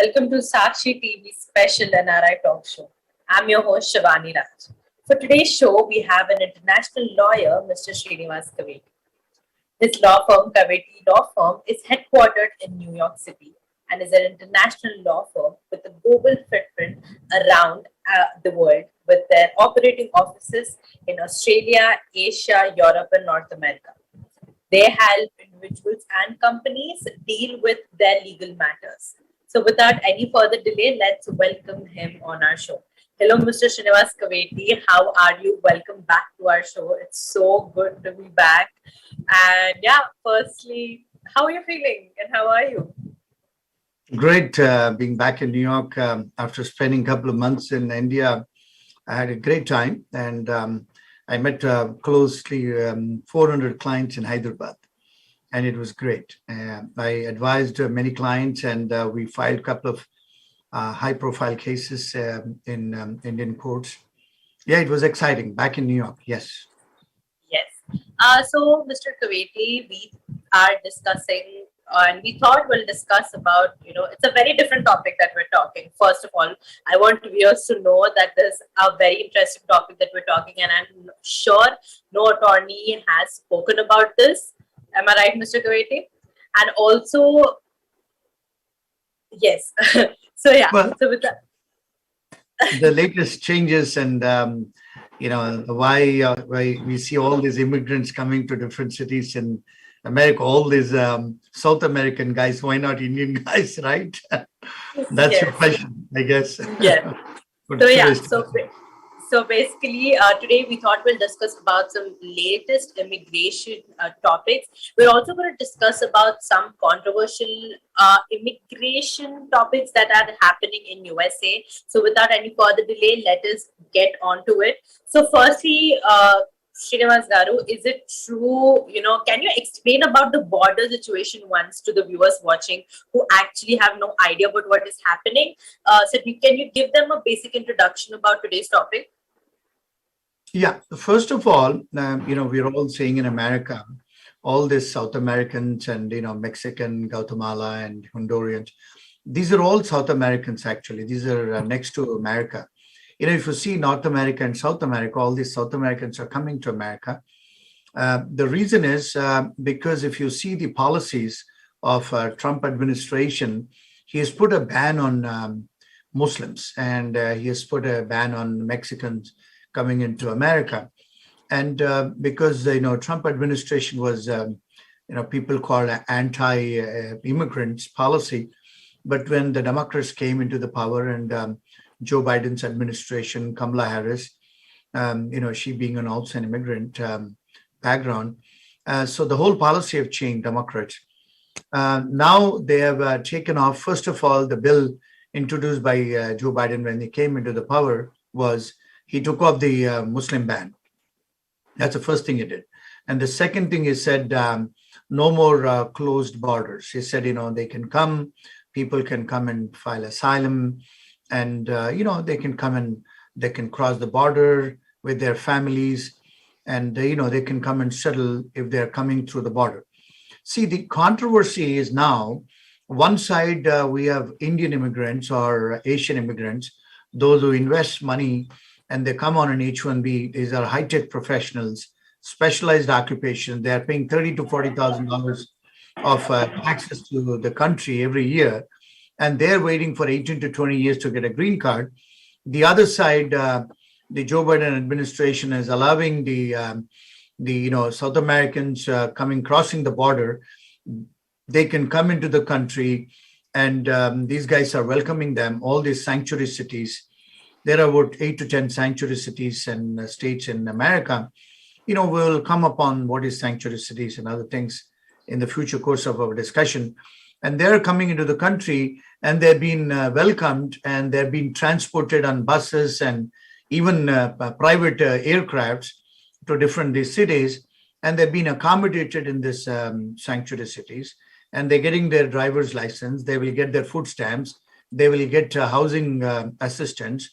Welcome to Sakshi TV special NRI talk show. I'm your host Shivani Raj. For today's show, we have an international lawyer, Mr. Srinivas Kaveti. His law firm, Kaveti Law Firm, is headquartered in New York City and is an international law firm with a global footprint around the world, with their operating offices in Australia, Asia, Europe, and North America. They help individuals and companies deal with their legal matters. So, without any further delay, let's welcome him on our show. Hello, Mr. Srinivas Kaveti. How are you? Welcome back to our show. It's so good to be back. And yeah, firstly, how are you feeling and how are you? Great being back in New York after spending a couple of months in India. I had a great time, and I met closely 400 clients in Hyderabad, and it was great. I advised many clients, and we filed a couple of high-profile cases in Indian courts. Yeah, it was exciting back in New York. Yes. Yes. So, Mr. Kaveti, we are discussing, and we thought we'll discuss about, it's a very different topic that we're talking. First of all, I want viewers to know that this is a very interesting topic that we're talking, and I'm sure no attorney has spoken about this. Am I right, Mr. Kaveti? And also, yes. So, yeah. Well, So, with that, the latest changes and why we see all these immigrants coming to different cities in America, all these South American guys, why not Indian guys, right? That's your yes. question, I guess. Yes. But So yeah, seriously, so basically, today we thought we'll discuss about some latest immigration topics. We're also going to discuss about some controversial immigration topics that are happening in USA. So without any further delay, let us get on to it. So firstly, Srinivas Garu, is it true? Can you explain about the border situation once to the viewers watching who actually have no idea about what is happening? Can you give them a basic introduction about today's topic? yeah. First of all, we're all saying in America, all these South Americans and Mexican, Guatemala and Hondurans, these are all South Americans actually. These are next to America. If you see North America and South America, all these South Americans are coming to America. The reason is because if you see the policies of Trump administration, he has put a ban on Muslims, and he has put a ban on Mexicans coming into America. And because Trump administration was people called anti-immigrants policy, but when the Democrats came into the power and Joe Biden's administration, Kamala Harris, she being also an immigrant background. So the whole policy have changed, Democrats. Now they have taken off, first of all, the bill introduced by Joe Biden when he came into the power was he took off the Muslim ban. That's the first thing he did. And the second thing he said, no more closed borders. He said, they can come, people can come and file asylum, and they can come and they can cross the border with their families, and they can come and settle if they're coming through the border. See, the controversy is now one side we have Indian immigrants or Asian immigrants, those who invest money and they come on an H-1B. These are high-tech professionals, specialized occupation. They are paying $30,000 to $40,000 of taxes to the country every year, and they're waiting for 18 to 20 years to get a green card. The other side, the Joe Biden administration is allowing the South Americans crossing the border. They can come into the country, and these guys are welcoming them. All these sanctuary cities, there are about 8 to 10 sanctuary cities and states in America. We'll come upon what is sanctuary cities and other things in the future course of our discussion. And they're coming into the country, and they're being welcomed, and they're being transported on buses and even private aircrafts to different these cities, and they're being accommodated in this sanctuary cities, and they're getting their driver's license. They will get their food stamps. They will get housing assistance,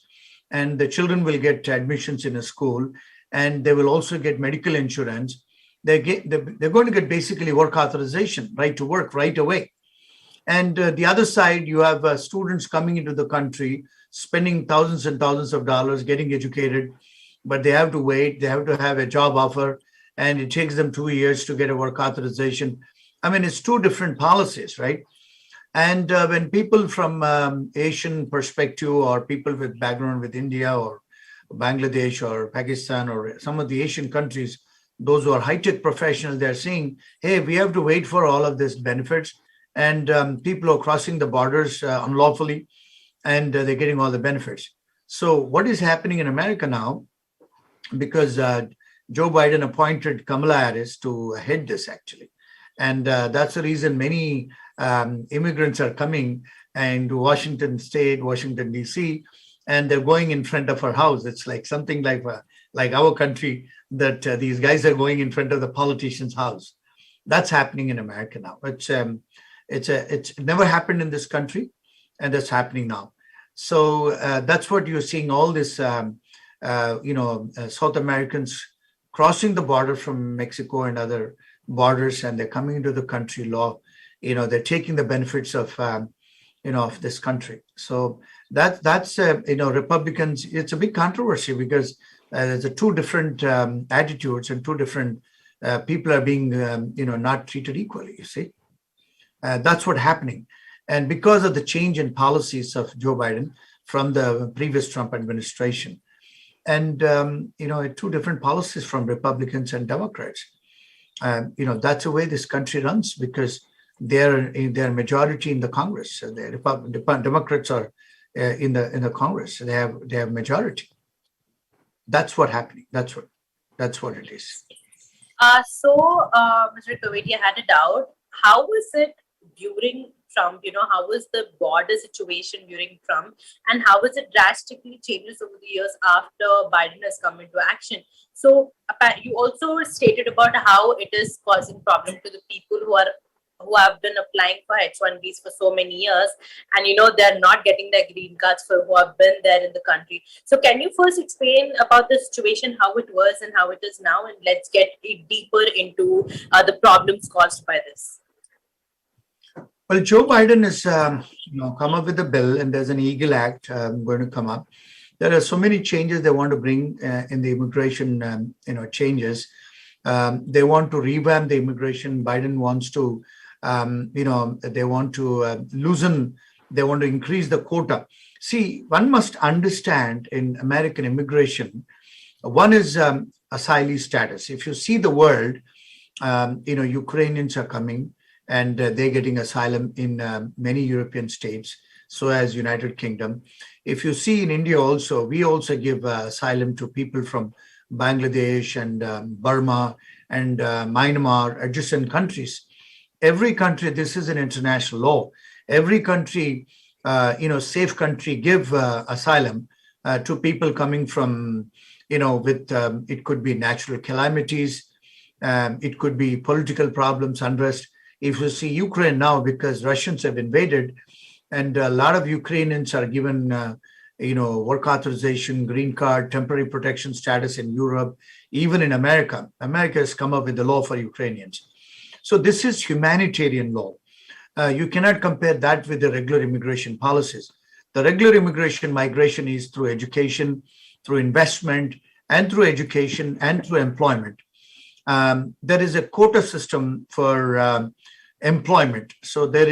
and the children will get admissions in a school, and they will also get medical insurance. They're going to get basically work authorization, right to work right away. And the other side, you have students coming into the country, spending thousands and thousands of dollars, getting educated, but they have to wait. They have to have a job offer, and it takes them 2 years to get a work authorization. I mean, it's two different policies, right? And when people from Asian perspective, or people with background with India or Bangladesh or Pakistan or some of the Asian countries, those who are high-tech professionals, they're saying, hey, we have to wait for all of these benefits. And people are crossing the borders unlawfully, and they're getting all the benefits. So what is happening in America now, because Joe Biden appointed Kamala Harris to head this actually. And that's the reason many immigrants are coming into Washington State, Washington, D.C., and they're going in front of her house. It's like something like our country, that these guys are going in front of the politician's house. That's happening in America now. It's never happened in this country, and that's happening now. So that's what you're seeing, all this, South Americans crossing the border from Mexico and other borders, and they're coming into the country law. They're taking the benefits of, of this country. So that's Republicans. It's a big controversy because there's two different attitudes, and two different people are being, not treated equally. You see, that's what's happening. And because of the change in policies of Joe Biden from the previous Trump administration, and two different policies from Republicans and Democrats, that's the way this country runs, because they're majority in the Congress. The Democrats are in the Congress. They have majority. That's what's happening. That's what it is. Mr. Kaveti, I had a doubt. How was it during Trump? How was the border situation during Trump, and how was it drastically changes over the years after Biden has come into action? So you also stated about how it is causing problem to the people who have been applying for H-1Bs for so many years, and they're not getting their green cards for who have been there in the country. So can you first explain about the situation, how it was and how it is now, and let's get deeper into the problems caused by this. Well, Joe Biden has come up with a bill, and there's an Eagle Act going to come up. There are so many changes they want to bring in the immigration, changes. They want to revamp the immigration. Biden wants to, they want to loosen. They want to increase the quota. See, one must understand in American immigration, one is asylee status. If you see the world, Ukrainians are coming, and they're getting asylum in many European states, so as United Kingdom. If you see in India also, we also give asylum to people from Bangladesh and Burma and Myanmar, adjacent countries. Every country, this is an international law. Every country, safe country, give asylum to people coming from, with, it could be natural calamities, it could be political problems, unrest. If you see Ukraine now, because Russians have invaded, and a lot of Ukrainians are given, work authorization, green card, temporary protection status in Europe, even in America. America has come up with the law for Ukrainians. So this is humanitarian law. You cannot compare that with the regular immigration policies. The regular immigration migration is through education, through investment, and through education and through employment. There is a quota system for employment. So there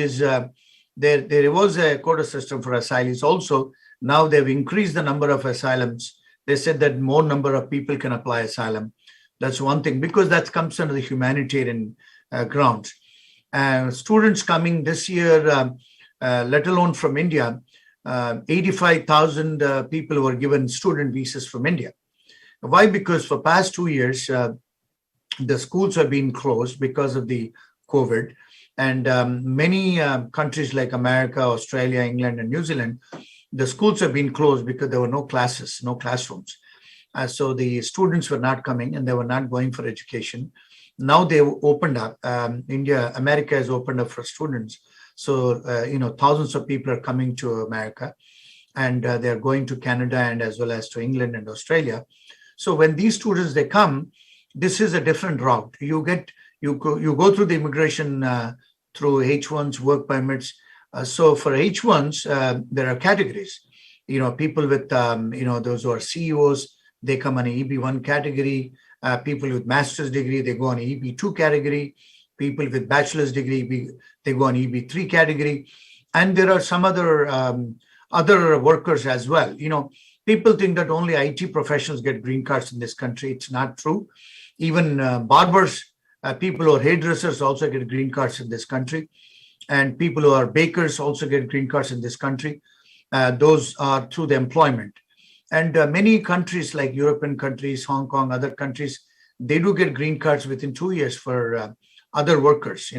was a quota system for asylees also. Now they've increased the number of asylums. They said that more number of people can apply asylum. That's one thing, because that comes under the humanitarian grounds. Students coming this year, let alone from India, 85,000 people were given student visas from India. Why? Because for past 2 years, the schools have been closed because of the COVID. And many countries like America, Australia, England, and New Zealand, the schools have been closed because there were no classes, no classrooms. So the students were not coming, and they were not going for education. Now they opened up. America has opened up for students. So, thousands of people are coming to America, and they're going to Canada and as well as to England and Australia. So when these students, they come, this is a different route. You go through the immigration through H1s, work permits, So for H1s, there are categories. People with, those who are CEOs, they come on a EB1 category. People with master's degree, they go on a EB2 category. People with bachelor's degree, they go on EB3 category. And there are some other workers as well. People think that only IT professionals get green cards in this country. It's not true. Even barbers, people who are hairdressers also get green cards in this country. And people who are bakers also get green cards in this country. Those are through the employment. And many countries like European countries, Hong Kong, other countries, they do get green cards within 2 years for other workers,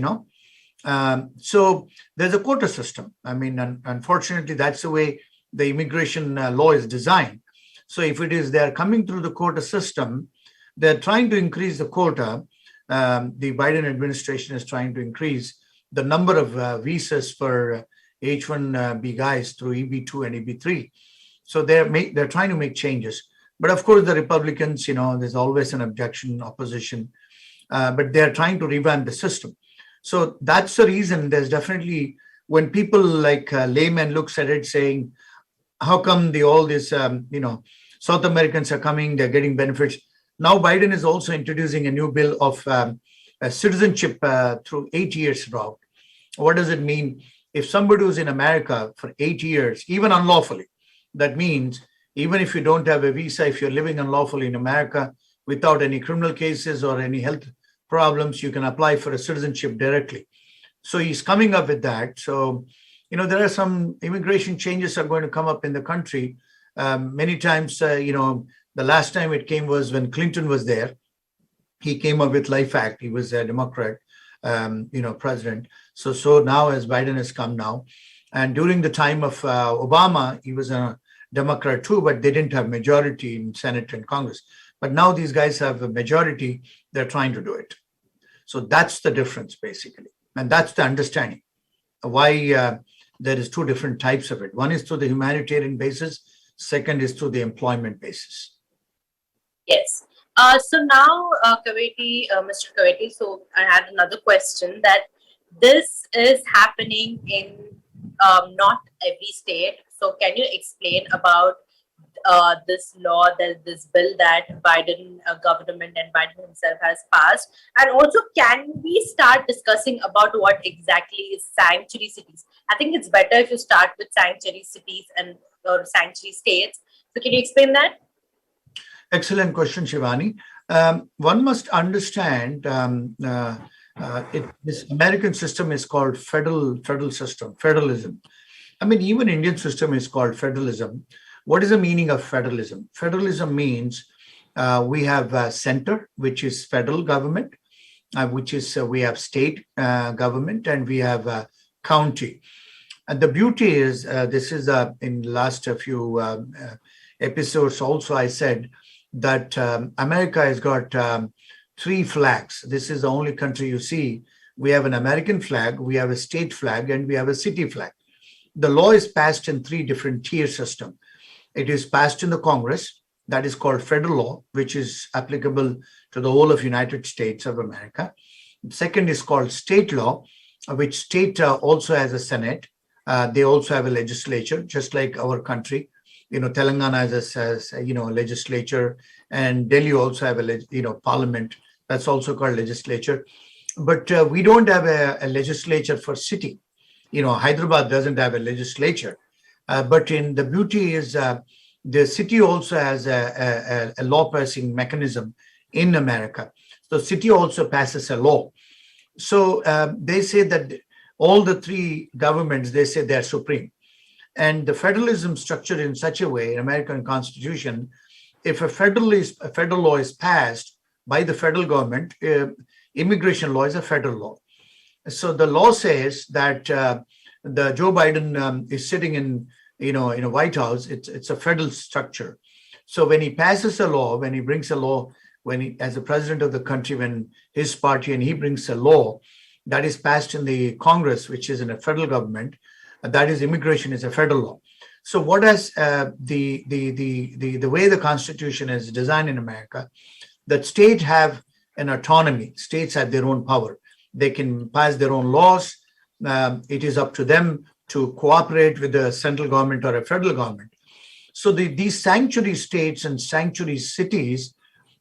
So there's a quota system. I mean, unfortunately, that's the way the immigration law is designed. So if it is they're coming through the quota system, they're trying to increase the quota. The Biden administration is trying to increase the number of visas for H1B guys through EB2 and EB3. So they're trying to make changes. But of course, the Republicans, there's always an objection, opposition, but they're trying to revamp the system. So that's the reason there's definitely, when people like laymen looks at it saying, how come all this, South Americans are coming, they're getting benefits. Now Biden is also introducing a new bill of citizenship through 8 years route. What does it mean? If somebody who's in America for 8 years, even unlawfully, that means even if you don't have a visa, if you're living unlawfully in America without any criminal cases or any health problems, you can apply for a citizenship directly. So he's coming up with that. So, there are some immigration changes are going to come up in the country. Many times, the last time it came was when Clinton was there. He came up with Life Act. He was a Democrat, president. So now as Biden has come now, and during the time of Obama, he was a Democrat too, but they didn't have majority in Senate and Congress. But now these guys have a majority. They're trying to do it. So that's the difference, basically. And that's the understanding why there is two different types of it. One is through the humanitarian basis. Second is through the employment basis. Yes. So now, Mr. Kaveti, so I had another question that this is happening in not every state. So can you explain about this law, this bill that Biden government and Biden himself has passed? And also, can we start discussing about what exactly is sanctuary cities? I think it's better if you start with sanctuary cities or sanctuary states. So can you explain that? Excellent question, Shivani. One must understand this American system is called federal system, federalism. I mean, even Indian system is called federalism. What is the meaning of federalism? Federalism means we have a center, which is federal government, which is we have state government, and we have county. And the beauty is, this is in the last few episodes also I said that America has got 3 flags. This is the only country you see. We have an American flag, we have a state flag, and we have a city flag. The law is passed in 3 different tier system. It is passed in the Congress, that is called federal law, which is applicable to the whole of United States of America. Second is called state law, which state also has a Senate. They also have a legislature, just like our country. Telangana has a legislature, and Delhi also have a parliament. That's also called legislature. But we don't have a legislature for city. Hyderabad doesn't have a legislature. But in the beauty is the city also has a law passing mechanism in America. So city also passes a law. So they say that all the 3 governments, they say they're supreme. And the federalism structured in such a way, in American Constitution, if a federal law is passed by the federal government, immigration law is a federal law. So the law says that the Joe Biden is sitting in a White House. It's a federal structure. So when he passes a law, when he brings a law, as the president of the country, when his party and he brings a law that is passed in the Congress, which is in a federal government, that is immigration is a federal law. So what has the way the Constitution is designed in America, that states have an autonomy. States have their own power. They can pass their own laws. It is up to them to cooperate with the central government or a federal government. So these sanctuary states and sanctuary cities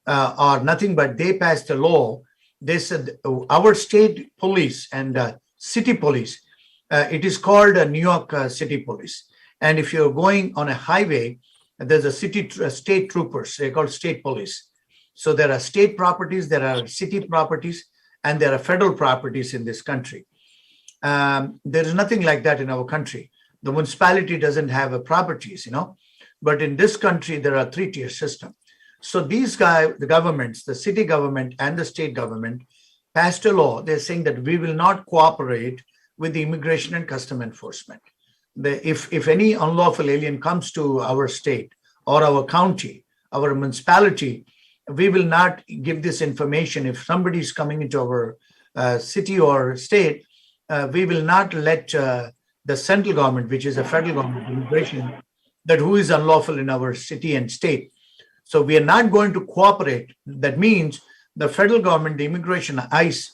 are nothing but they passed a law. They said our state police and city police, it is called New York City Police. And if you're going on a highway, there's a state troopers, they're called state police. So there are state properties, there are city properties, and there are federal properties in this country. There is nothing like that in our country. The municipality doesn't have a properties, but in this country, there are three-tier system. So these guys, the governments, the city government and the state government passed a law. They're saying that we will not cooperate with the immigration and custom enforcement. If any unlawful alien comes to our state or our county, our municipality, we will not give this information. If somebody is coming into our city or state, we will not let the central government, which is a federal government immigration, that who is unlawful in our city and state. So we are not going to cooperate. That means the federal government, the immigration ICE,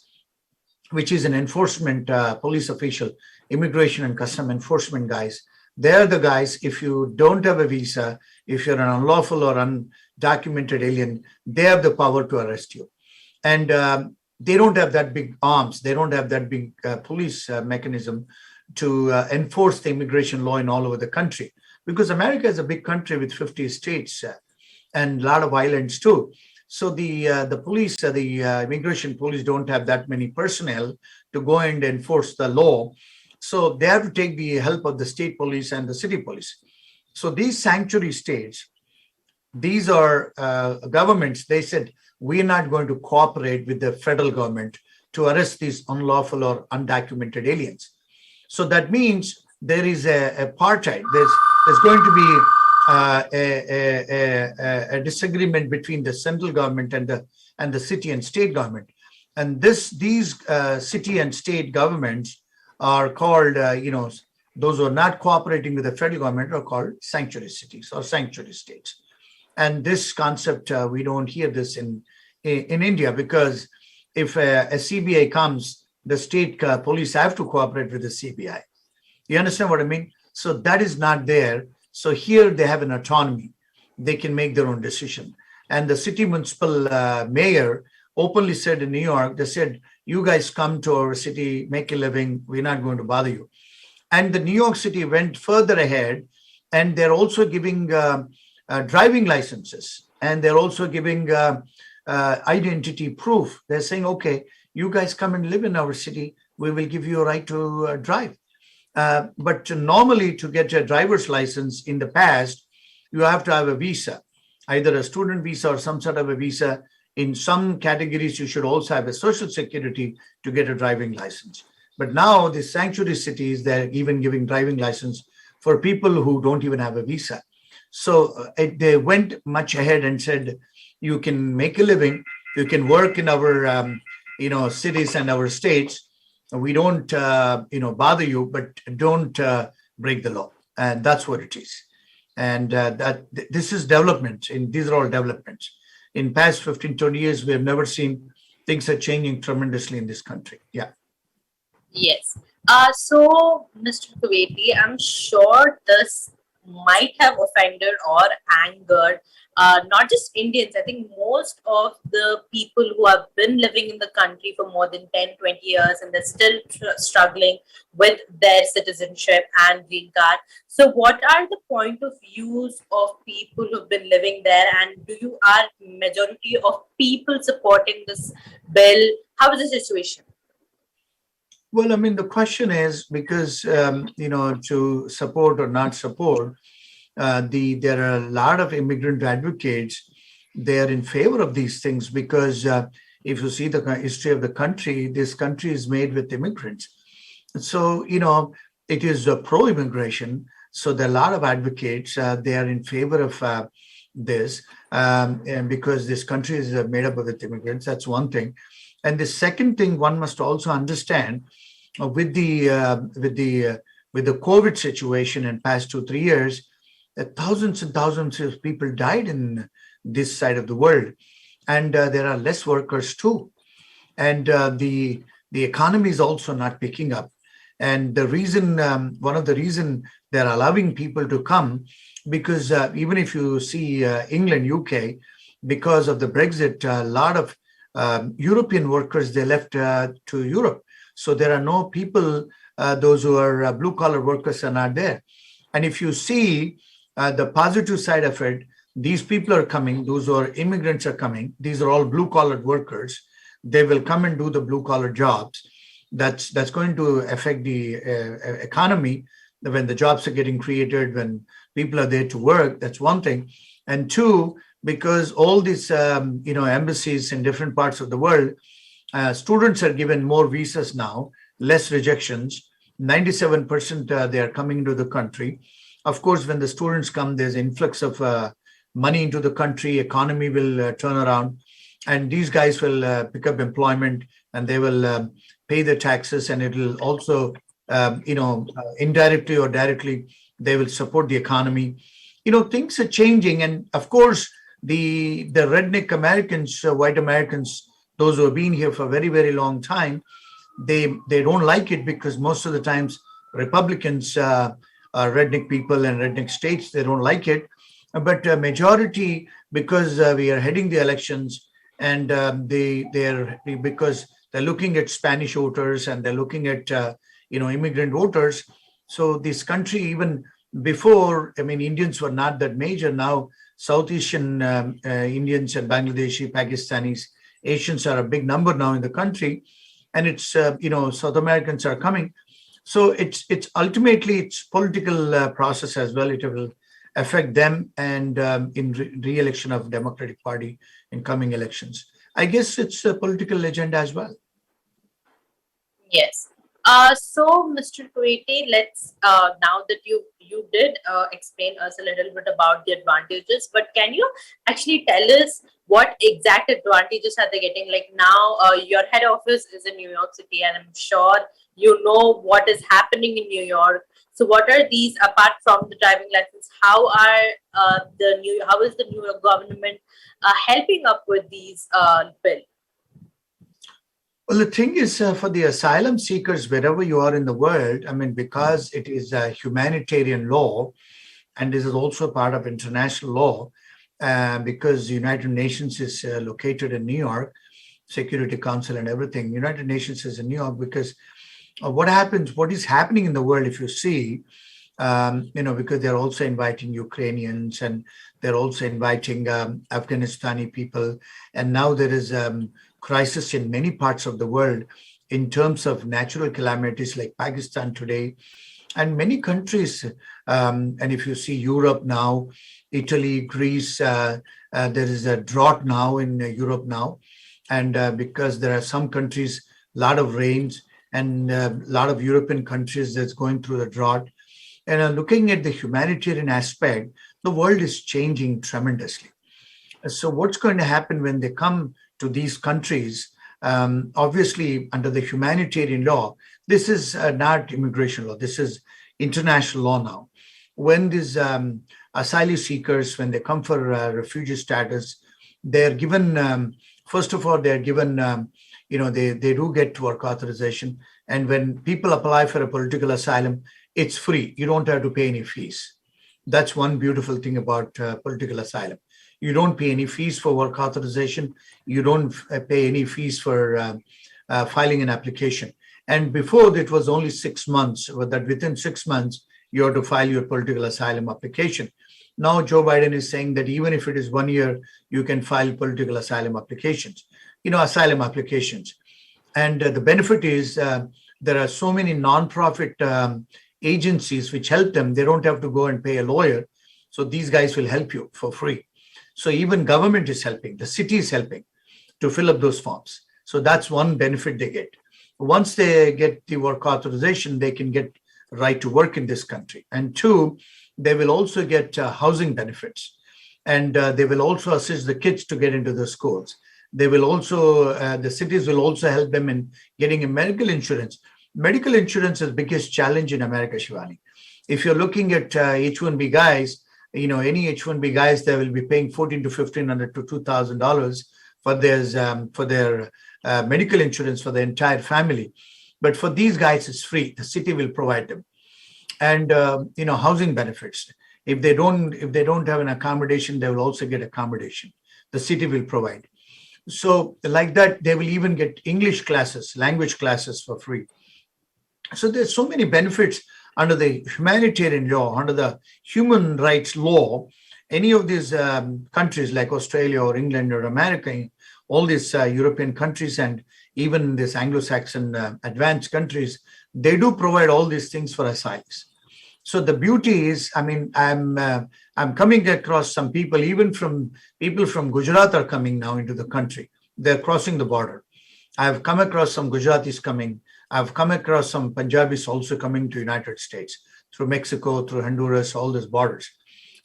which is an enforcement police official, immigration and custom enforcement guys, they're the guys, if you don't have a visa, if you're an unlawful or undocumented alien, they have the power to arrest you. And they don't have that big arms. They don't have that big police mechanism to enforce the immigration law in all over the country. Because America is a big country with 50 states and a lot of islands too. So the police, the immigration police don't have that many personnel to go and enforce the law. So they have to take the help of the state police and the city police. So these sanctuary states, these are governments, they said, we're not going to cooperate with the federal government to arrest these unlawful or undocumented aliens. So that means there is a apartheid. There's going to be a disagreement between the central government and the city and state government. And these city and state governments are called, those who are not cooperating with the federal government are called sanctuary cities or sanctuary states. And this concept, we don't hear this in India, because if a CBI comes, the state police have to cooperate with the CBI. You understand what I mean? So that is not there. So here they have an autonomy. They can make their own decision. And the city municipal mayor openly said in New York, they said, you guys come to our city, make a living, we're not going to bother you. And the New York City went further ahead, and they're also giving driving licenses, and they're also giving identity proof. They're saying, okay, you guys come and live in our city, we will give you a right to drive. But normally to get a driver's license in the past, you have to have a visa, either a student visa or some sort of a visa. In some categories, you should also have a social security to get a driving license. But now the sanctuary cities, they're even giving driving license for people who don't even have a visa. So they went much ahead and said, you can make a living, you can work in our cities and our states. We don't bother you, but don't break the law. And that's what it is. And this is development. These are all developments. In past 15, 20 years, we have never seen things are changing tremendously in this country. Yeah. Yes. So, Mr. Kaveti, I'm sure this might have offended or angered not just Indians. I think most of the people who have been living in the country for more than 10, 20 years, and they're still struggling with their citizenship and green card. So what are the point of views of people who've been living there, and are majority of people supporting this bill? How is the situation? Well, I mean, the question is because, to support or not support, there are a lot of immigrant advocates. They're in favor of these things because if you see the history of the country, this country is made with immigrants. So, it is pro-immigration. So there are a lot of advocates. They are in favor of this and because this country is made up of immigrants. That's one thing. And the second thing one must also understand with the COVID situation in past 2-3 years, thousands and thousands of people died in this side of the world, and there are less workers too, and the economy is also not picking up. And the reason, one of the reason they're allowing people to come, because even if you see England, UK, because of the Brexit, a lot of European workers, they left to Europe. So there are no people, those who are blue collar workers are not there. And if you see the positive side of it, these people are coming, those who are immigrants are coming, these are all blue collar workers. They will come and do the blue collar jobs. That's going to affect the economy when the jobs are getting created, when people are there to work. That's one thing. And two, because all these embassies in different parts of the world, students are given more visas now, less rejections. 97% they are coming into the country. Of course, when the students come, there's influx of money into the country, economy will turn around, and these guys will pick up employment, and they will pay the taxes, and it will also, indirectly or directly, they will support the economy. Things are changing, and of course, the redneck Americans, white Americans, those who have been here for a very, very long time, they don't like it because most of the times Republicans, redneck people and redneck states, they don't like it. But majority, because we are heading the elections, and they're because they're looking at Spanish voters and they're looking at immigrant voters. So this country, even before, Indians were not that major. Now South Asian Indians and Bangladeshi, Pakistanis, Asians are a big number now in the country, and it's South Americans are coming. So it's ultimately it's political process as well. It will affect them, and in re-election of Democratic Party in coming elections. I guess it's a political agenda as well. Yes. So, Mr. Kaveti, let's now that you did explain us a little bit about the advantages, but can you actually tell us what exact advantages are they getting? Like now, your head office is in New York City, and I'm sure you know what is happening in New York. So, what are these apart from the driving license? How is the New York government helping up with these bill? Well, the thing is, for the asylum seekers, wherever you are in the world, because it is a humanitarian law, and this is also part of international law, because the United Nations is located in New York, Security Council and everything. United Nations is in New York because what is happening in the world, if you see, because they're also inviting Ukrainians, and they're also inviting Afghanistani people. And now there is crisis in many parts of the world in terms of natural calamities like Pakistan today, and many countries. And if you see Europe now, Italy, Greece, there is a drought now in Europe now. And because there are some countries, a lot of rains, and a lot of European countries that's going through the drought. And looking at the humanitarian aspect, the world is changing tremendously. So what's going to happen when they come to these countries? Obviously, under the humanitarian law, this is not immigration law. This is international law now. When these asylum seekers, when they come for refugee status, they're given, first of all, they're given, they do get work authorization. And when people apply for a political asylum, it's free. You don't have to pay any fees. That's one beautiful thing about political asylum. You don't pay any fees for work authorization. You don't pay any fees for filing an application. And before, it was only 6 months, that within 6 months, you have to file your political asylum application. Now, Joe Biden is saying that even if it is 1 year, you can file political asylum applications, asylum applications. And the benefit is there are so many nonprofit agencies which help them. They don't have to go and pay a lawyer. So these guys will help you for free. So even government is helping, the city is helping to fill up those forms. So that's one benefit they get. Once they get the work authorization, they can get right to work in this country. And two, they will also get housing benefits. And they will also assist the kids to get into the schools. They will also, the cities will also help them in getting a medical insurance. Medical insurance is the biggest challenge in America, Shivani. If you're looking at H-1B guys, any H-1B guys, they will be paying $1,400 to $1,500 to $2,000 for their medical insurance for the entire family. But for these guys, it's free. The city will provide them. And housing benefits. If they don't have an accommodation, they will also get accommodation. The city will provide. So like that, they will even get English classes, language classes for free. So there's so many benefits under the humanitarian law, under the human rights law. Any of these countries like Australia or England or America, all these European countries and even these Anglo-Saxon advanced countries, they do provide all these things for asylees. So the beauty is, I mean, I'm coming across some people, even from people from Gujarat are coming now into the country. They're crossing the border. I've come across some Gujaratis coming. I've come across some Punjabis also coming to United States through Mexico, through Honduras, all these borders.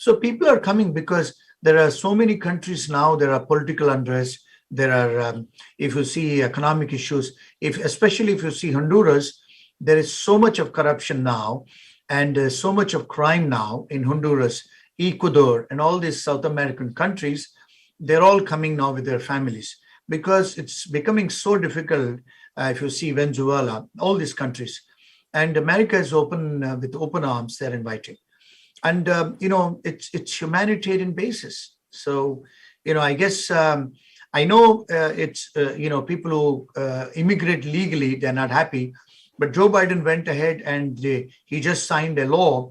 So people are coming because there are so many countries now. There are political unrest. There are, if you see economic issues, especially if you see Honduras, there is so much of corruption now and so much of crime now in Honduras, Ecuador, and all these South American countries. They're all coming now with their families because it's becoming so difficult. If you see Venezuela, all these countries, and America is open with open arms. They're inviting, and it's humanitarian basis. So I guess I know it's people who immigrate legally, they're not happy, but Joe Biden went ahead and he just signed a law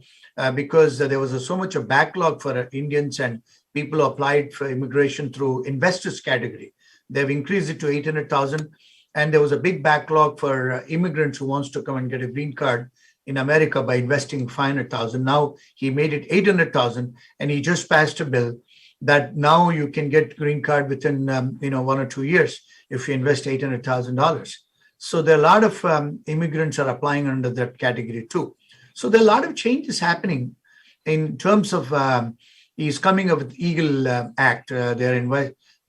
because there was so much of backlog for Indians and people who applied for immigration through investors category. They've increased it to 800,000. And there was a big backlog for immigrants who wants to come and get a green card in America by investing 500,000. Now he made it 800,000, and he just passed a bill that now you can get green card within 1 or 2 years if you invest $800,000. So there are a lot of immigrants are applying under that category too. So there are a lot of changes happening in terms of he's coming up with Eagle Act.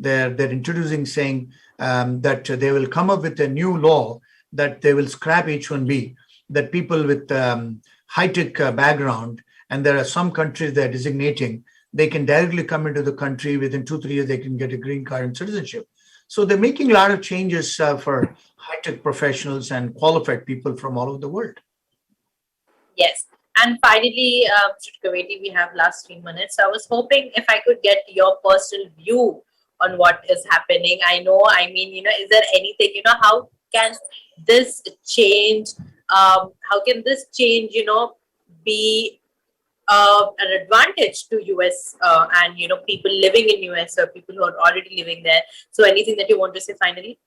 They're introducing saying that they will come up with a new law that they will scrap H-1B, that people with high-tech background, and there are some countries they're designating, they can directly come into the country within 2-3 years, they can get a green card and citizenship. So they're making a lot of changes for high-tech professionals and qualified people from all over the world. Yes. And finally, Mr. Kaveti, we have last 3 minutes. I was hoping if I could get your personal view on what is happening. Is there anything, how can this change? How can this change, be an advantage to US and, people living in US or people who are already living there? So anything that you want to say finally?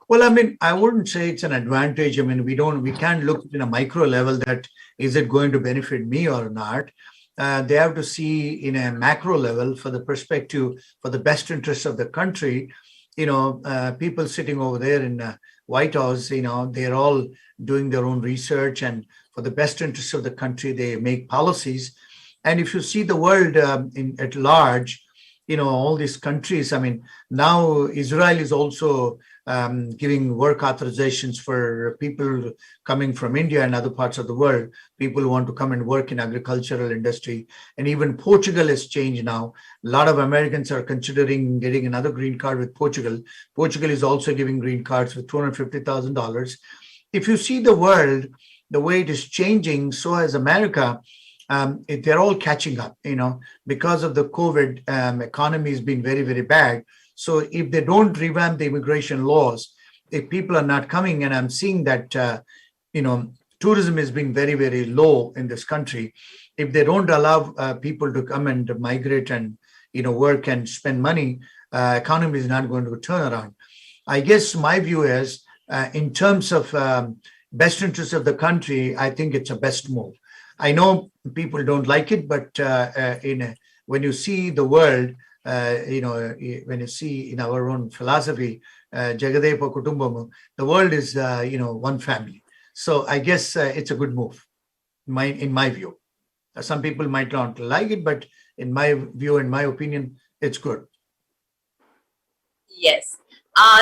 Well, I mean, I wouldn't say it's an advantage. I mean, we can't look in a micro level that is it going to benefit me or not. They have to see in a macro level for the perspective, for the best interests of the country. People sitting over there in White House, they're all doing their own research, and for the best interests of the country, they make policies. And if you see the world at large, all these countries, I mean, now Israel is also giving work authorizations for people coming from India and other parts of the world, people who want to come and work in agricultural industry. And even Portugal has changed now. A lot of Americans are considering getting another green card with Portugal. Portugal is also giving green cards with $250,000. If you see the world, the way it is changing, so has America. They're all catching up, because of the COVID economy has been very, very bad. So if they don't revamp the immigration laws, if people are not coming, and I'm seeing that, tourism has been very, very low in this country. If they don't allow people to come and migrate and, work and spend money, economy is not going to turn around. I guess my view is, in terms of best interest of the country, I think it's a best move. I know people don't like it, but when you see the world, when you see in our own philosophy, Jagadepa Kutumbam, the world is, one family. So I guess it's a good move, in my view. Some people might not like it, but in my view, in my opinion, it's good. Yes.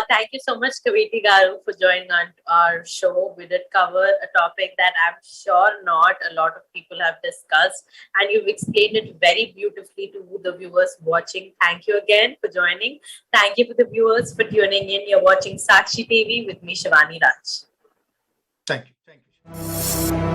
Thank you so much, Kaveti Garu, for joining on our show. We did cover a topic that I'm sure not a lot of people have discussed, and you've explained it very beautifully to the viewers watching. Thank you again for joining. Thank you for the viewers for tuning in. You're watching Sakshi TV with me, Shivani Raj. Thank you. Thank you.